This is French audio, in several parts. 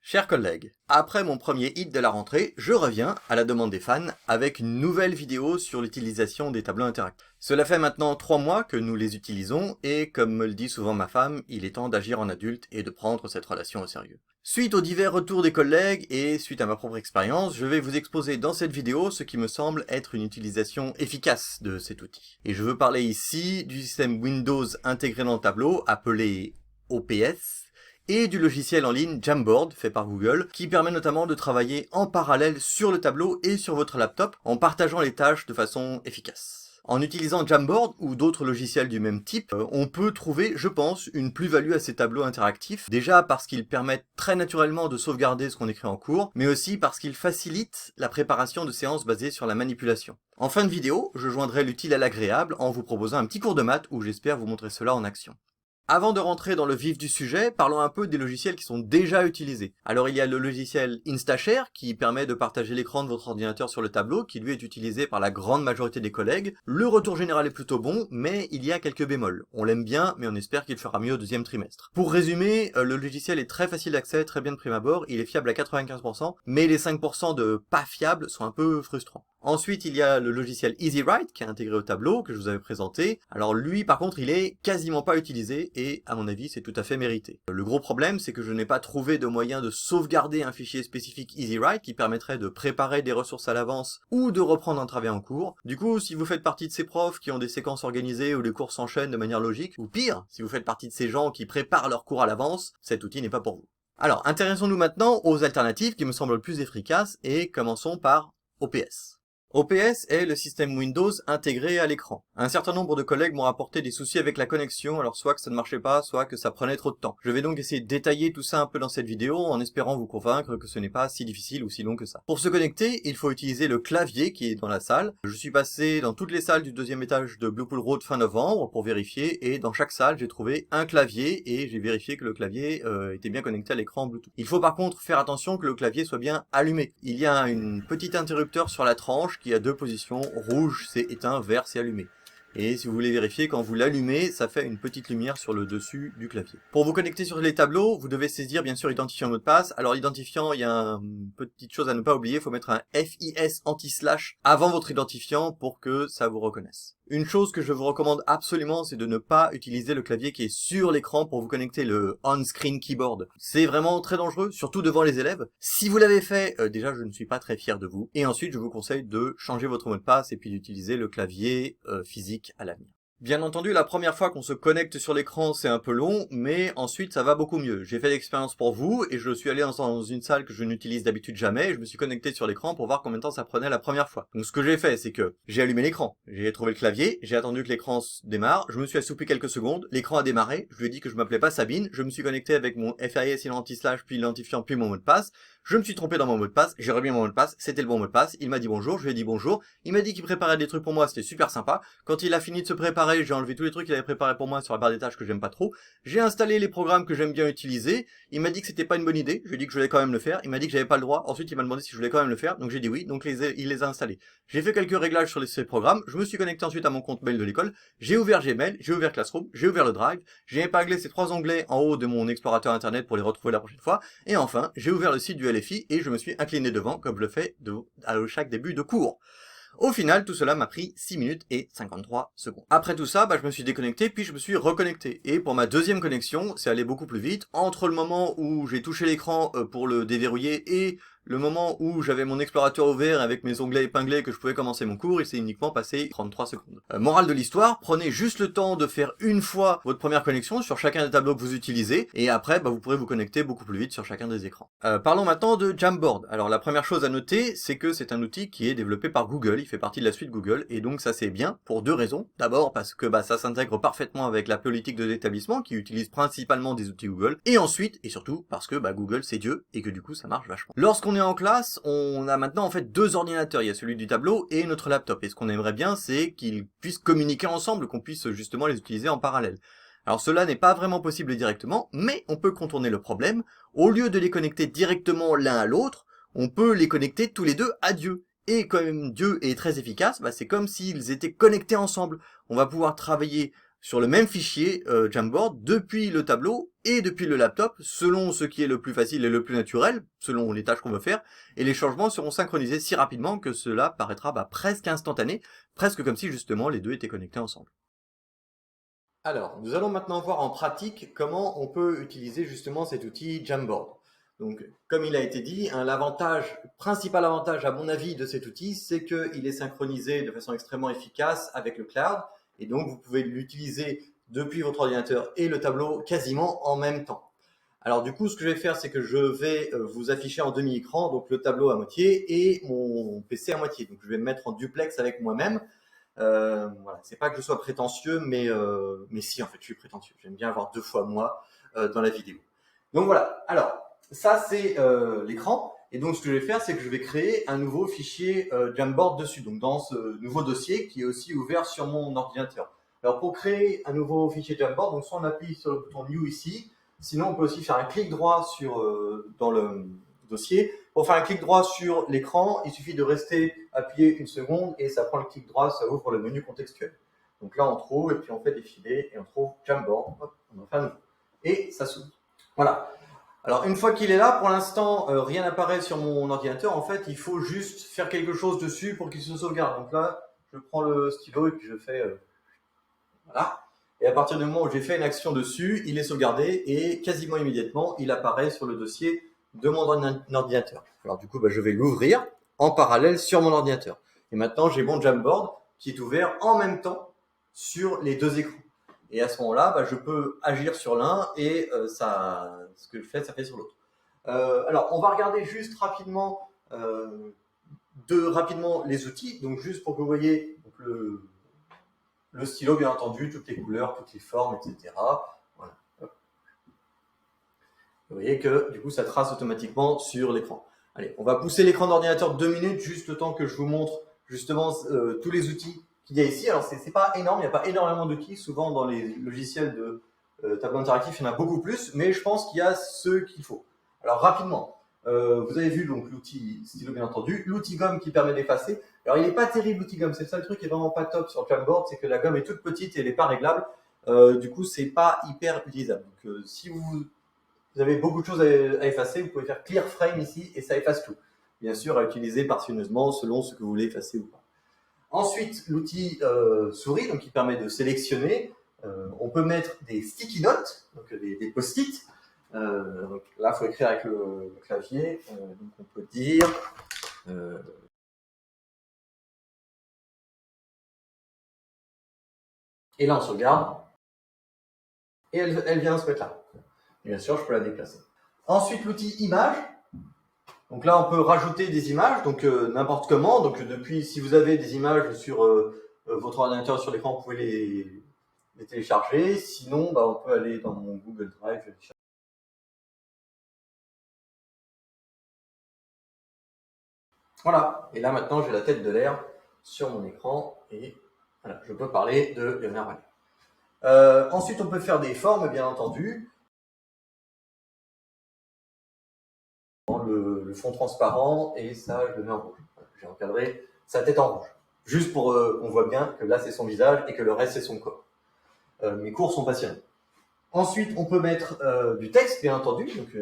Chers collègues, après mon premier hit de la rentrée, je reviens, à la demande des fans, avec une nouvelle vidéo sur l'utilisation des tableaux interactifs. Cela fait maintenant 3 mois que nous les utilisons, et comme me le dit souvent ma femme, il est temps d'agir en adulte et de prendre cette relation au sérieux. Suite aux divers retours des collègues, et suite à ma propre expérience, je vais vous exposer dans cette vidéo ce qui me semble être une utilisation efficace de cet outil. Et je veux parler ici du système Windows intégré dans le tableau, appelé OPS, et du logiciel en ligne Jamboard, fait par Google, qui permet notamment de travailler en parallèle sur le tableau et sur votre laptop, en partageant les tâches de façon efficace. En utilisant Jamboard ou d'autres logiciels du même type, on peut trouver, je pense, une plus-value à ces tableaux interactifs, déjà parce qu'ils permettent très naturellement de sauvegarder ce qu'on écrit en cours, mais aussi parce qu'ils facilitent la préparation de séances basées sur la manipulation. En fin de vidéo, je joindrai l'utile à l'agréable en vous proposant un petit cours de maths où j'espère vous montrer cela en action. Avant de rentrer dans le vif du sujet, parlons un peu des logiciels qui sont déjà utilisés. Alors il y a le logiciel Instashare qui permet de partager l'écran de votre ordinateur sur le tableau, qui lui est utilisé par la grande majorité des collègues. Le retour général est plutôt bon, mais il y a quelques bémols. On l'aime bien, mais on espère qu'il fera mieux au deuxième trimestre. Pour résumer, le logiciel est très facile d'accès, très bien de prime abord, il est fiable à 95%, mais les 5% de pas fiables sont un peu frustrants. Ensuite, il y a le logiciel EasyWrite qui est intégré au tableau, que je vous avais présenté. Alors lui, par contre, il est quasiment pas utilisé et, à mon avis, c'est tout à fait mérité. Le gros problème, c'est que je n'ai pas trouvé de moyen de sauvegarder un fichier spécifique EasyWrite qui permettrait de préparer des ressources à l'avance ou de reprendre un travail en cours. Du coup, si vous faites partie de ces profs qui ont des séquences organisées où les cours s'enchaînent de manière logique, ou pire, si vous faites partie de ces gens qui préparent leurs cours à l'avance, cet outil n'est pas pour vous. Alors, intéressons-nous maintenant aux alternatives qui me semblent le plus efficaces et commençons par OPS. OPS est le système Windows intégré à l'écran. Un certain nombre de collègues m'ont rapporté des soucis avec la connexion, alors soit que ça ne marchait pas, soit que ça prenait trop de temps. Je vais donc essayer de détailler tout ça un peu dans cette vidéo, en espérant vous convaincre que ce n'est pas si difficile ou si long que ça. Pour se connecter, il faut utiliser le clavier qui est dans la salle. Je suis passé dans toutes les salles du deuxième étage de Blue Pool Road fin novembre pour vérifier, et dans chaque salle j'ai trouvé un clavier, et j'ai vérifié que le clavier était bien connecté à l'écran Bluetooth. Il faut par contre faire attention que le clavier soit bien allumé. Il y a une petite interrupteur sur la tranche qui a deux positions, rouge c'est éteint, vert c'est allumé. Et si vous voulez vérifier, quand vous l'allumez, ça fait une pettle lumière sur le dessus du clavier. Pour vous connecter sur les tableaux, vous devez saisir bien sûr identifiant mot de passe. Alors l'identifiant, il y a une petite chose à ne pas oublier, il faut mettre un FIS anti-slash avant votre identifiant pour que ça vous reconnaisse. Une chose que je vous recommande absolument, c'est de ne pas utiliser le clavier qui est sur l'écran pour vous connecter, le on-screen keyboard. C'est vraiment très dangereux, surtout devant les élèves. Si vous l'avez fait, déjà je ne suis pas très fier de vous. Et ensuite, je vous conseille de changer votre mot de passe et puis d'utiliser le clavier physique à l'avenir. Bien entendu, la première fois qu'on se connecte sur l'écran, c'est un peu long, mais ensuite ça va beaucoup mieux. J'ai fait l'expérience pour vous, et je suis allé dans une salle que je n'utilise d'habitude jamais, et je me suis connecté sur l'écran pour voir combien de temps ça prenait la première fois. Donc ce que j'ai fait, c'est que j'ai allumé l'écran, j'ai trouvé le clavier, j'ai attendu que l'écran démarre, je me suis assoupi quelques secondes, l'écran a démarré, je lui ai dit que je m'appelais pas Sabine, je me suis connecté avec mon FIS anti-slash, puis l'identifiant, puis mon mot de passe. Je me suis trompé dans mon mot de passe, j'ai remis mon mot de passe, c'était le bon mot de passe, il m'a dit bonjour, je lui ai dit bonjour, il m'a dit qu'il préparait des trucs pour moi, c'était super sympa. Quand il a fini de se préparer, j'ai enlevé tous les trucs qu'il avait préparés pour moi sur la barre des tâches que j'aime pas trop, j'ai installé les programmes que j'aime bien utiliser, il m'a dit que c'était pas une bonne idée, je lui ai dit que je voulais quand même le faire, il m'a dit que j'avais pas le droit, ensuite il m'a demandé si je voulais quand même le faire, donc j'ai dit oui, donc il les a installés. J'ai fait quelques réglages sur ces programmes, je me suis connecté ensuite à mon compte mail de l'école, j'ai ouvert Gmail, j'ai ouvert Classroom, j'ai ouvert le Drive, j'ai épinglé ces 3 onglets en haut de mon explorateur internet pour les retrouver la prochaine fois, et enfin, j'ai ouvert le site du LFI et je me suis incliné devant comme je le fais à chaque début de cours. Au final, tout cela m'a pris 6 minutes et 53 secondes. Après tout ça, je me suis déconnecté, puis je me suis reconnecté. Et pour ma deuxième connexion, c'est allé beaucoup plus vite. Entre le moment où j'ai touché l'écran pour le déverrouiller et le moment où j'avais mon explorateur ouvert avec mes onglets épinglés que je pouvais commencer mon cours, il s'est uniquement passé 33 secondes. Morale de l'histoire, prenez juste le temps de faire une fois votre première connexion sur chacun des tableaux que vous utilisez, et après vous pourrez vous connecter beaucoup plus vite sur chacun des écrans. Parlons maintenant de Jamboard. Alors la première chose à noter, c'est que c'est un outil qui est développé par Google, il fait partie de la suite Google, et donc ça c'est bien pour deux raisons. D'abord parce que ça s'intègre parfaitement avec la politique de l'établissement qui utilise principalement des outils Google, et ensuite et surtout parce que Google c'est Dieu, et que du coup ça marche vachement. Lorsqu'on est en classe, on a maintenant en fait deux ordinateurs, il y a celui du tableau et notre laptop, et ce qu'on aimerait bien c'est qu'ils puissent communiquer ensemble, qu'on puisse justement les utiliser en parallèle. Alors cela n'est pas vraiment possible directement, mais on peut contourner le problème. Au lieu de les connecter directement l'un à l'autre, on peut les connecter tous les deux à Dieu. Et comme Dieu est très efficace, c'est comme s'ils étaient connectés ensemble. On va pouvoir travailler sur le même fichier Jamboard depuis le tableau et depuis le laptop, selon ce qui est le plus facile et le plus naturel, selon les tâches qu'on veut faire, et les changements seront synchronisés si rapidement que cela paraîtra presque instantané, presque comme si justement les deux étaient connectés ensemble. Alors, nous allons maintenant voir en pratique comment on peut utiliser justement cet outil Jamboard. Donc, comme il a été dit, principal avantage à mon avis de cet outil, c'est qu'il est synchronisé de façon extrêmement efficace avec le cloud, et donc vous pouvez l'utiliser depuis votre ordinateur et le tableau quasiment en même temps. Alors du coup, ce que je vais faire, c'est que je vais vous afficher en demi-écran, donc le tableau à moitié et mon PC à moitié. Donc je vais me mettre en duplex avec moi-même. Voilà, c'est pas que je sois prétentieux, mais si, en fait, je suis prétentieux. J'aime bien avoir 2 fois moi dans la vidéo. Donc voilà. Alors, ça c'est l'écran. Et donc, ce que je vais faire, c'est que je vais créer un nouveau fichier Jamboard dessus. Donc, dans ce nouveau dossier qui est aussi ouvert sur mon ordinateur. Alors, pour créer un nouveau fichier Jamboard, donc soit on appuie sur le bouton New ici. Sinon, on peut aussi faire un clic droit dans le dossier. Pour faire un clic droit sur l'écran, il suffit de rester appuyé une seconde et ça prend le clic droit, ça ouvre le menu contextuel. Donc là, on trouve et puis on fait défiler et on trouve Jamboard. Hop, on en fait un nouveau. Et ça s'ouvre. Voilà. Alors, une fois qu'il est là, pour l'instant, rien n'apparaît sur mon ordinateur. En fait, il faut juste faire quelque chose dessus pour qu'il se sauvegarde. Donc là, je prends le stylo et puis je fais voilà. Et à partir du moment où j'ai fait une action dessus, il est sauvegardé et quasiment immédiatement, il apparaît sur le dossier de mon ordinateur. Alors du coup, je vais l'ouvrir en parallèle sur mon ordinateur. Et maintenant, j'ai mon Jamboard qui est ouvert en même temps sur les deux écrans. Et à ce moment-là, je peux agir sur l'un et ce que je fais, ça fait sur l'autre. Alors, on va regarder juste rapidement, les outils. Donc, juste pour que vous voyez donc, le stylo, bien entendu, toutes les couleurs, toutes les formes, etc. Voilà. Vous voyez que du coup, ça trace automatiquement sur l'écran. Allez, on va pousser l'écran d'ordinateur 2 minutes, juste le temps que je vous montre justement tous les outils qu'il y a ici. Alors, c'est pas énorme, il n'y a pas énormément d'outils. Souvent, dans les logiciels de tableau interactif, il y en a beaucoup plus, mais je pense qu'il y a ceux qu'il faut. Alors, rapidement, vous avez vu donc l'outil stylo, bien entendu, l'outil gomme qui permet d'effacer. Alors, il n'est pas terrible l'outil gomme, c'est le seul truc qui est vraiment pas top sur le Jamboard, c'est que la gomme est toute petite et elle n'est pas réglable. Du coup, c'est pas hyper utilisable. Donc, si vous avez beaucoup de choses à effacer, vous pouvez faire Clear Frame ici et ça efface tout. Bien sûr, à utiliser parcimousement selon ce que vous voulez effacer ou pas. Ensuite, l'outil souris, donc qui permet de sélectionner. On peut mettre des sticky notes, donc des post-it. Donc là, il faut écrire avec le clavier. Donc on peut dire et là, on sauvegarde. Et elle vient se mettre là. Et bien sûr, je peux la déplacer. Ensuite, l'outil image. Donc là, on peut rajouter des images, donc n'importe comment. Donc depuis, si vous avez des images sur votre ordinateur sur l'écran, vous pouvez les télécharger. Sinon, on peut aller dans mon Google Drive. Voilà. Et là, maintenant, j'ai la tête de l'air sur mon écran et voilà, je peux parler de Léonard Vallier. Ensuite, on peut faire des formes, bien entendu. Le fond transparent et ça, je le mets en rouge. J'ai encadré sa tête en rouge. Juste pour qu'on voit bien que là, c'est son visage et que le reste, c'est son corps. Mes cours sont passionnants. Ensuite, on peut mettre du texte, bien entendu. Donc,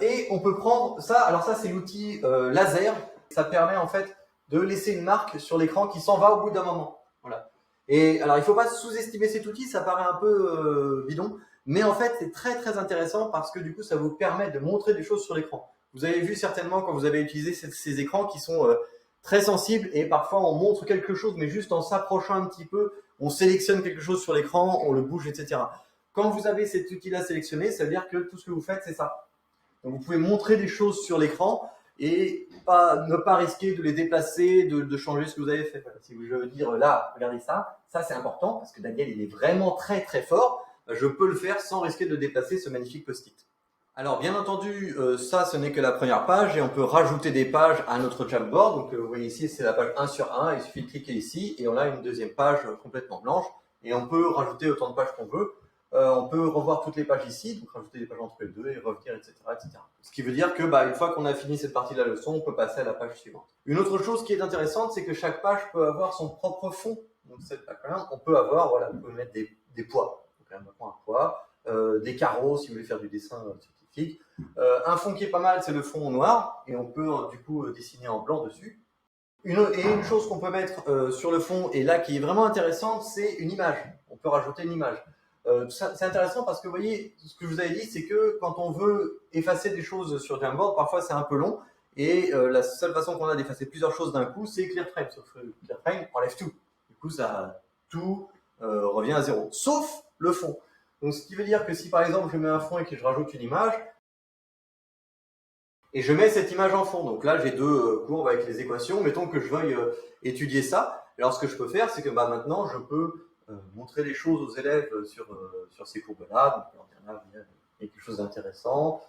et on peut prendre ça. Alors ça, c'est l'outil laser. Ça permet en fait de laisser une marque sur l'écran qui s'en va au bout d'un moment. Voilà. Et alors, il ne faut pas sous-estimer cet outil. Ça paraît un peu bidon, mais en fait, c'est très très intéressant parce que du coup, ça vous permet de montrer des choses sur l'écran. Vous avez vu certainement quand vous avez utilisé ces écrans qui sont très sensibles et parfois on montre quelque chose, mais juste en s'approchant un petit peu, on sélectionne quelque chose sur l'écran, on le bouge, etc. Quand vous avez cet outil-là sélectionné, ça veut dire que tout ce que vous faites, c'est ça. Donc vous pouvez montrer des choses sur l'écran et ne pas risquer de les déplacer, de changer ce que vous avez fait. Voilà. Si je veux dire là, regardez ça c'est important parce que Daniel il est vraiment très très fort, je peux le faire sans risquer de déplacer ce magnifique post-it. Alors bien entendu, ça ce n'est que la première page et on peut rajouter des pages à notre Jamboard. Donc vous voyez ici c'est la page 1 sur 1, il suffit de cliquer ici et on a une deuxième page complètement blanche et on peut rajouter autant de pages qu'on veut. On peut revoir toutes les pages ici, donc rajouter des pages entre les deux et revenir, etc., etc. Ce qui veut dire que une fois qu'on a fini cette partie de la leçon, on peut passer à la page suivante. Une autre chose qui est intéressante, c'est que chaque page peut avoir son propre fond. Donc cette page-là, on peut avoir, voilà, vous pouvez mettre des poids, donc un poids, des carreaux si vous voulez faire du dessin scientifique. Un fond qui est pas mal, c'est le fond noir, et on peut du coup dessiner en blanc dessus. Une chose qu'on peut mettre sur le fond, et là qui est vraiment intéressante, c'est une image. On peut rajouter une image. C'est intéressant parce que vous voyez, ce que je vous avais dit, c'est que quand on veut effacer des choses sur Jamboard, parfois c'est un peu long, et la seule façon qu'on a d'effacer plusieurs choses d'un coup, c'est ClearFrame. Sauf que ClearFrame enlève tout. Du coup, tout revient à zéro, sauf le fond. Donc, ce qui veut dire que si par exemple je mets un fond et que je rajoute une image, et je mets cette image en fond. Donc là, j'ai deux courbes avec les équations. Mettons que je veuille étudier ça. Alors, ce que je peux faire, c'est que maintenant, je peux montrer les choses aux élèves sur ces courbes-là. Donc, là, il y a quelque chose d'intéressant.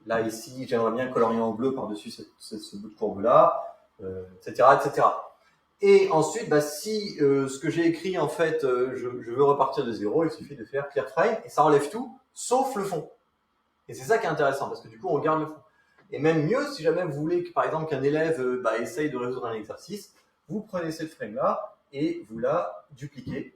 Là, ici, j'aimerais bien colorier en bleu par-dessus ce bout de courbe-là, etc., etc. Et ensuite, si ce que j'ai écrit, en fait, je veux repartir de zéro, il suffit de faire ClearFrame et ça enlève tout, sauf le fond. Et c'est ça qui est intéressant, parce que du coup, on garde le fond. Et même mieux, si jamais vous voulez que, par exemple, qu'un élève essaye de résoudre un exercice, vous prenez cette frame-là et vous la dupliquez.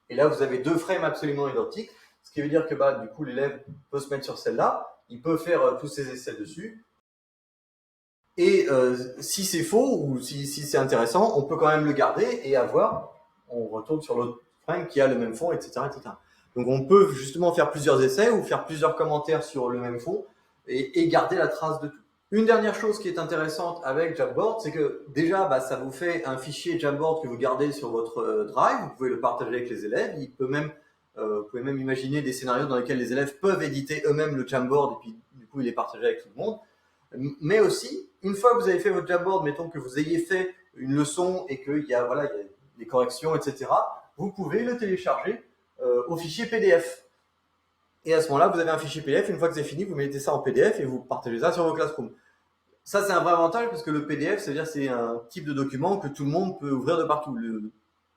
Et là, vous avez deux frames absolument identiques, ce qui veut dire que du coup, l'élève peut se mettre sur celle-là, il peut faire tous ses essais dessus. Et si c'est faux ou si c'est intéressant, on peut quand même le garder et on retourne sur l'autre frame qui a le même fond, etc., etc. Donc on peut justement faire plusieurs essais ou faire plusieurs commentaires sur le même fond et garder la trace de tout. Une dernière chose qui est intéressante avec Jamboard, c'est que déjà, ça vous fait un fichier Jamboard que vous gardez sur votre Drive. Vous pouvez le partager avec les élèves. Vous pouvez même imaginer des scénarios dans lesquels les élèves peuvent éditer eux-mêmes le Jamboard et puis du coup, il est partagé avec tout le monde. Mais aussi, une fois que vous avez fait votre Jamboard, mettons que vous ayez fait une leçon et qu'il y a des corrections, etc., vous pouvez le télécharger au fichier PDF. Et à ce moment-là, vous avez un fichier PDF. Une fois que c'est fini, vous mettez ça en PDF et vous partagez ça sur vos Classroom. Ça, c'est un vrai avantage parce que le PDF, c'est-à-dire c'est un type de document que tout le monde peut ouvrir de partout. Le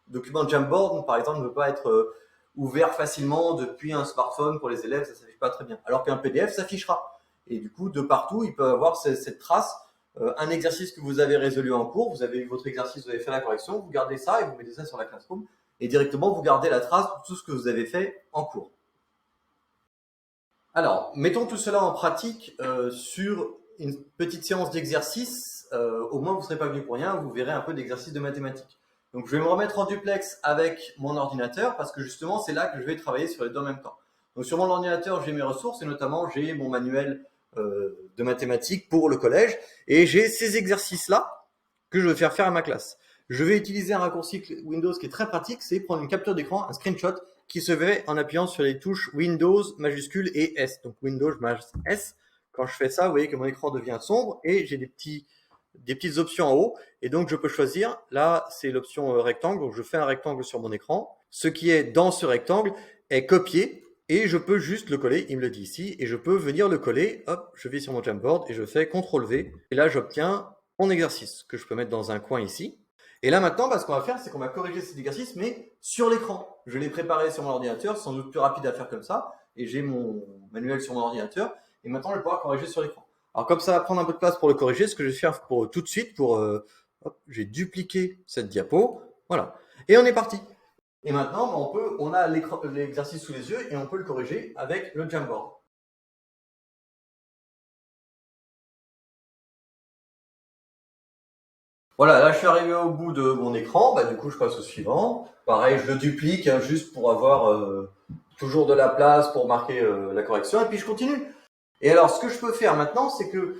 document Jamboard, par exemple, ne peut pas être ouvert facilement depuis un smartphone pour les élèves, ça ne s'affiche pas très bien. Alors qu'un PDF s'affichera. Et du coup, de partout, il peut avoir cette trace. Un exercice que vous avez résolu en cours, vous avez eu votre exercice, vous avez fait la correction, vous gardez ça et vous mettez ça sur la Classroom. Et directement, vous gardez la trace de tout ce que vous avez fait en cours. Alors, mettons tout cela en pratique sur une petite séance d'exercice. Au moins, vous ne serez pas venu pour rien, vous verrez un peu d'exercice de mathématiques. Donc, je vais me remettre en duplex avec mon ordinateur parce que justement, c'est là que je vais travailler sur les deux en même temps. Donc, sur mon ordinateur, j'ai mes ressources et notamment, j'ai mon manuel de mathématiques pour le collège et j'ai ces exercices-là que je vais faire à ma classe. Je vais utiliser un raccourci Windows qui est très pratique, c'est prendre une capture d'écran, un screenshot qui se fait en appuyant sur les touches Windows majuscule et S. Donc Windows S. Quand je fais ça, vous voyez que mon écran devient sombre et j'ai des petites options en haut. Et donc je peux choisir, là c'est l'option rectangle, donc je fais un rectangle sur mon écran. Ce qui est dans ce rectangle est copié et je peux juste le coller, il me le dit ici, et je peux venir le coller, hop, je vais sur mon Jamboard et je fais CTRL-V. Et là j'obtiens mon exercice que je peux mettre dans un coin ici. Et là maintenant, ce qu'on va faire, c'est qu'on va corriger cet exercice, mais sur l'écran. Je l'ai préparé sur mon ordinateur, c'est sans doute plus rapide à faire comme ça, et j'ai mon manuel sur mon ordinateur, et maintenant je vais pouvoir corriger sur l'écran. Alors comme ça va prendre un peu de place pour le corriger, ce que je vais faire pour tout de suite, j'ai dupliqué cette diapo, voilà, et on est parti. Et maintenant, on a l'exercice sous les yeux et on peut le corriger avec le Jamboard. Voilà, là je suis arrivé au bout de mon écran, du coup je passe au suivant. Pareil, je le duplique juste pour avoir toujours de la place pour marquer la correction et puis je continue. Et alors ce que je peux faire maintenant, c'est que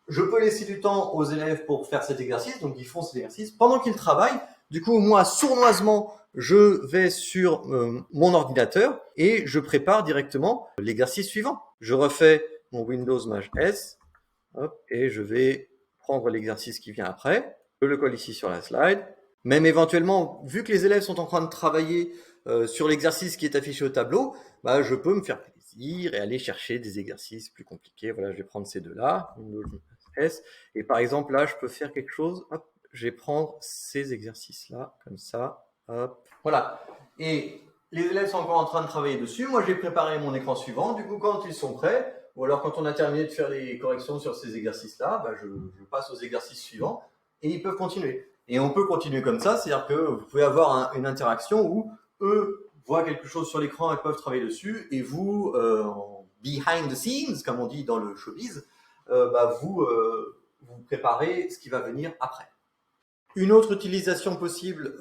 je peux laisser du temps aux élèves pour faire cet exercice, donc ils font cet exercice pendant qu'ils travaillent. Du coup, moi, sournoisement, je vais sur mon ordinateur et je prépare directement l'exercice suivant. Je refais mon Windows Maj S, hop, et je vais prendre l'exercice qui vient après. Je le colle ici sur la slide. Même éventuellement, vu que les élèves sont en train de travailler sur l'exercice qui est affiché au tableau, je peux me faire plaisir et aller chercher des exercices plus compliqués. Voilà, je vais prendre ces deux-là, S. Et par exemple, là, je peux faire quelque chose. Hop, je vais prendre ces exercices-là, comme ça. Hop. Voilà. Et Les élèves sont encore en train de travailler dessus. Moi, j'ai préparé mon écran suivant. Du coup, quand ils sont prêts, ou alors quand on a terminé de faire les corrections sur ces exercices-là, je passe aux exercices suivants et ils peuvent continuer. Et on peut continuer comme ça, c'est-à-dire que vous pouvez avoir une interaction où eux voient quelque chose sur l'écran et peuvent travailler dessus, et vous, behind the scenes, comme on dit dans le showbiz, vous préparez ce qui va venir après. Une autre utilisation possible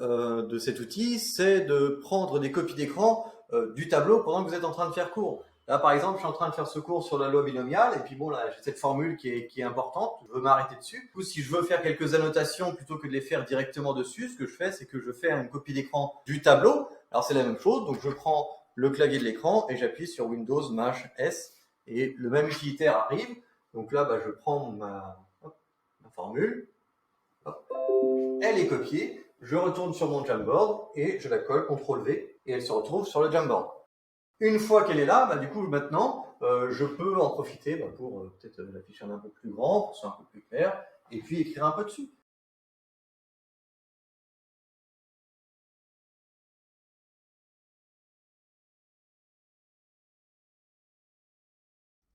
de cet outil, c'est de prendre des copies d'écran du tableau pendant que vous êtes en train de faire cours. Là, par exemple, je suis en train de faire ce cours sur la loi binomiale, et puis bon, là, j'ai cette formule qui est importante, je veux m'arrêter dessus. Du coup, si je veux faire quelques annotations plutôt que de les faire directement dessus, ce que je fais, c'est que je fais une copie d'écran du tableau. Alors, c'est la même chose, donc je prends le clavier de l'écran et j'appuie sur Windows Maj S, et le même utilitaire arrive. Donc là, je prends ma formule. Hop. Elle est copiée, je retourne sur mon Jamboard et je la colle, CTRL-V, et elle se retrouve sur le Jamboard. Une fois qu'elle est là, du coup, maintenant, je peux en profiter pour peut-être l'afficher un peu plus grand, pour que ce soit un peu plus clair, et puis écrire un peu dessus.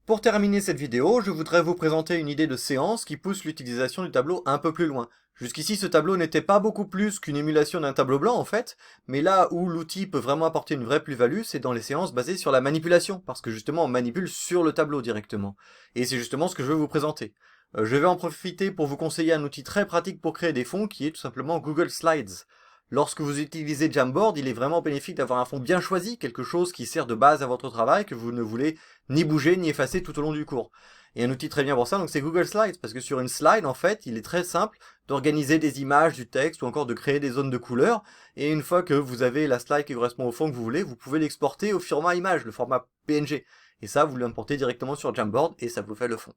Pour terminer cette vidéo, je voudrais vous présenter une idée de séance qui pousse l'utilisation du tableau un peu plus loin. Jusqu'ici, ce tableau n'était pas beaucoup plus qu'une émulation d'un tableau blanc en fait, mais là où l'outil peut vraiment apporter une vraie plus-value, c'est dans les séances basées sur la manipulation, parce que justement on manipule sur le tableau directement. Et c'est justement ce que je veux vous présenter. Je vais en profiter pour vous conseiller un outil très pratique pour créer des fonds qui est tout simplement Google Slides. Lorsque vous utilisez Jamboard, il est vraiment bénéfique d'avoir un fond bien choisi, quelque chose qui sert de base à votre travail, que vous ne voulez ni bouger ni effacer tout au long du cours. Et un outil très bien pour ça, donc c'est Google Slides, parce que sur une slide, en fait, il est très simple d'organiser des images, du texte, ou encore de créer des zones de couleurs, et une fois que vous avez la slide qui correspond au fond que vous voulez, vous pouvez l'exporter au format image, le format PNG. Et ça, vous l'importez directement sur Jamboard, et ça vous fait le fond.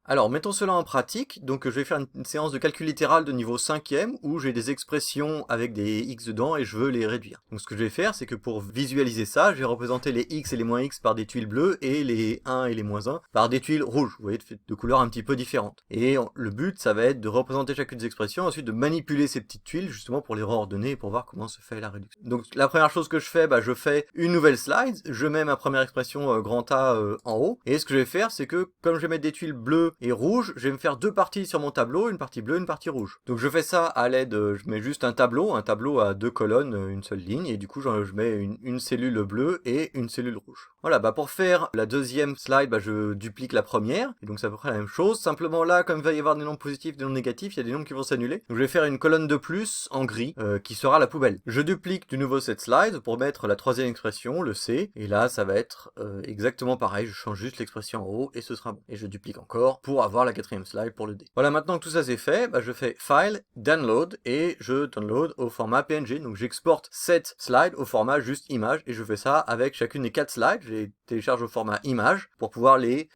Alors, mettons cela en pratique. Donc, je vais faire une séance de calcul littéral de niveau 5e où j'ai des expressions avec des x dedans et je veux les réduire. Donc, ce que je vais faire, c'est que pour visualiser ça, je vais représenter les x et les moins x par des tuiles bleues et les 1 et les moins 1 par des tuiles rouges. Vous voyez, de couleurs un petit peu différentes. Et le but, ça va être de représenter chacune des expressions, ensuite de manipuler ces petites tuiles justement pour les réordonner et pour voir comment se fait la réduction. Donc, la première chose que je fais une nouvelle slide. Je mets ma première expression grand A en haut. Et ce que je vais faire, c'est que comme je vais mettre des tuiles bleues et rouge, je vais me faire deux parties sur mon tableau, une partie bleue, une partie rouge. Donc je fais ça à l'aide, je mets juste un tableau à deux colonnes, une seule ligne, et du coup je mets une cellule bleue et une cellule rouge. Voilà, pour faire la deuxième slide, je duplique la première, et donc c'est à peu près la même chose. Simplement là, comme il va y avoir des nombres positifs, des nombres négatifs, il y a des nombres qui vont s'annuler. Donc je vais faire une colonne de plus en gris, qui sera la poubelle. Je duplique de nouveau cette slide pour mettre la troisième expression, le C, et là ça va être exactement pareil, je change juste l'expression en haut, et ce sera bon. Et je duplique encore pour avoir la quatrième slide pour le D. Voilà, maintenant que tout ça c'est fait, je fais File, Download, et je download au format PNG. Donc j'exporte cette slide au format juste image, et je fais ça avec chacune des 4 slides. Je les télécharge au format image pour pouvoir les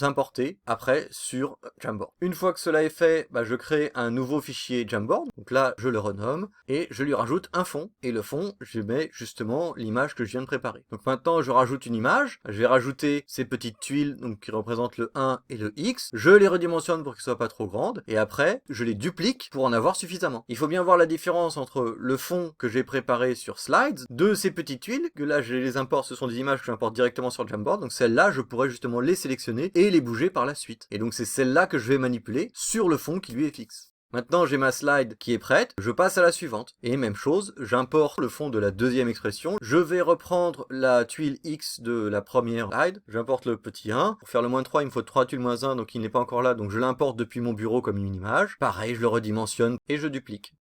importer après sur Jamboard. Une fois que cela est fait, je crée un nouveau fichier Jamboard. Donc là, je le renomme, et je lui rajoute un fond. Et le fond, je mets justement l'image que je viens de préparer. Donc maintenant, je rajoute une image. Je vais rajouter ces petites tuiles donc, qui représentent le 1 et le X. Je les redimensionne pour qu'elles soient pas trop grandes. Et après, je les duplique pour en avoir suffisamment. Il faut bien voir la différence entre le fond que j'ai préparé sur Slides, de ces petites tuiles, que là, je les importe, ce sont des images que j'importe directement sur Jamboard. Donc celles-là, je pourrais justement les sélectionner et les bouger par la suite. Et donc c'est celle-là que je vais manipuler sur le fond qui lui est fixe. Maintenant, j'ai ma slide qui est prête, je passe à la suivante. Et même chose, j'importe le fond de la deuxième expression. Je vais reprendre la tuile X de la première slide. J'importe le petit 1. Pour faire le moins 3, il me faut 3 tuiles moins 1, donc il n'est pas encore là, donc je l'importe depuis mon bureau comme une image. Pareil, je le redimensionne et je duplique.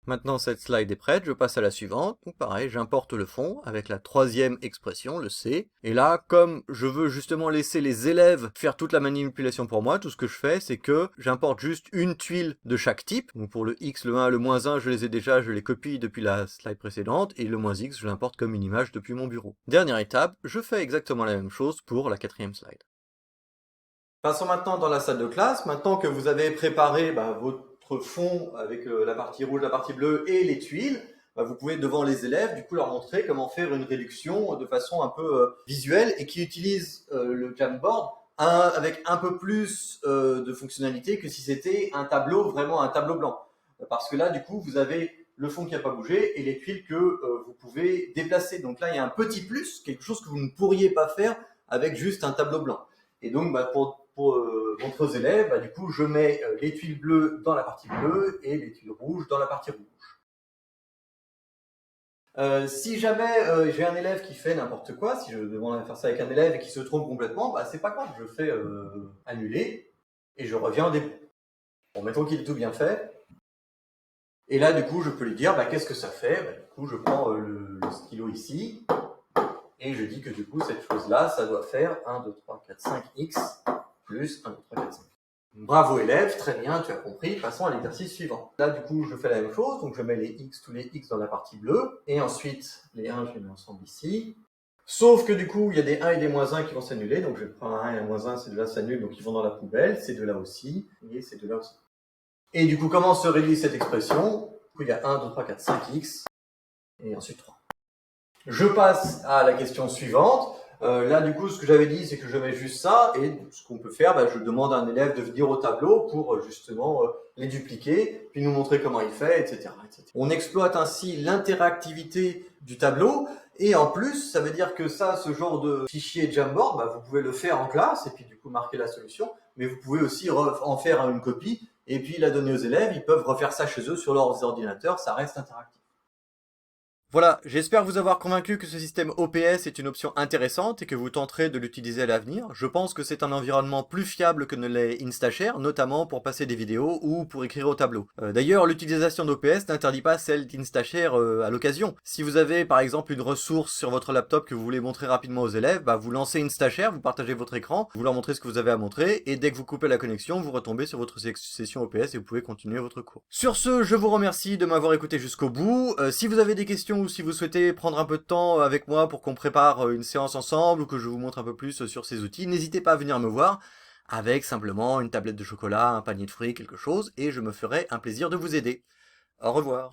Maintenant, cette slide est prête, je passe à la suivante. Donc pareil, j'importe le fond avec la troisième expression, le C. Et là, comme je veux justement laisser les élèves faire toute la manipulation pour moi, tout ce que je fais, c'est que j'importe juste une tuile de chaque type. Donc pour le X, le 1, le moins 1, je les ai déjà, je les copie depuis la slide précédente. Et le moins X, je l'importe comme une image depuis mon bureau. Dernière étape, je fais exactement la même chose pour la quatrième slide. Passons maintenant dans la salle de classe. Maintenant que vous avez préparé votre fond avec la partie rouge, la partie bleue et les tuiles, vous pouvez devant les élèves du coup leur montrer comment faire une réduction de façon un peu visuelle et qui utilise le Jamboard avec un peu plus de fonctionnalité que si c'était un tableau, vraiment un tableau blanc. Parce que là du coup vous avez le fond qui n'a pas bougé et les tuiles que vous pouvez déplacer. Donc là, il y a un petit plus, quelque chose que vous ne pourriez pas faire avec juste un tableau blanc. Et donc, pour montrer aux élèves, du coup, je mets les tuiles bleues dans la partie bleue et les tuiles rouges dans la partie rouge. Si jamais j'ai un élève qui fait n'importe quoi, si je demande faire ça avec un élève et qui se trompe complètement, c'est pas grave, je fais annuler et je reviens au début. Bon, mettons qu'il est tout bien fait. Et là, du coup, je peux lui dire, qu'est-ce que ça fait? Du coup, je prends le stylo ici et je dis que du coup, cette chose-là, ça doit faire 1, 2, 3, 4, 5, x plus 1, 2, 3, 4, 5. Bravo élève, très bien, tu as compris, passons à l'exercice suivant. Là du coup je fais la même chose, donc je mets tous les x dans la partie bleue, et ensuite les 1 je les mets ensemble ici. Sauf que du coup il y a des 1 et des moins 1 qui vont s'annuler, donc je prends un 1 et un moins 1, ces deux-là s'annulent, donc ils vont dans la poubelle, ces deux-là aussi, et ces deux-là aussi. Et du coup comment se réduit cette expression? Du coup il y a 1, 2, 3, 4, 5x, et ensuite 3. Je passe à la question suivante. Là, du coup, ce que j'avais dit, c'est que je mets juste ça, et ce qu'on peut faire, je demande à un élève de venir au tableau pour justement les dupliquer, puis nous montrer comment il fait, etc., etc. On exploite ainsi l'interactivité du tableau, et en plus, ça veut dire que ça, ce genre de fichier Jamboard, vous pouvez le faire en classe, et puis du coup marquer la solution, mais vous pouvez aussi en faire une copie, et puis la donner aux élèves, ils peuvent refaire ça chez eux sur leurs ordinateurs, ça reste interactif. Voilà, j'espère vous avoir convaincu que ce système OPS est une option intéressante et que vous tenterez de l'utiliser à l'avenir. Je pense que c'est un environnement plus fiable que ne l'est Instashare, notamment pour passer des vidéos ou pour écrire au tableau. D'ailleurs, l'utilisation d'OPS n'interdit pas celle d'Instashare à l'occasion. Si vous avez par exemple une ressource sur votre laptop que vous voulez montrer rapidement aux élèves, vous lancez Instashare, vous partagez votre écran, vous leur montrez ce que vous avez à montrer, et dès que vous coupez la connexion, vous retombez sur votre session OPS et vous pouvez continuer votre cours. Sur ce, je vous remercie de m'avoir écouté jusqu'au bout. Si vous avez des questions ou si vous souhaitez prendre un peu de temps avec moi pour qu'on prépare une séance ensemble ou que je vous montre un peu plus sur ces outils, n'hésitez pas à venir me voir avec simplement une tablette de chocolat, un panier de fruits, quelque chose, et je me ferai un plaisir de vous aider. Au revoir.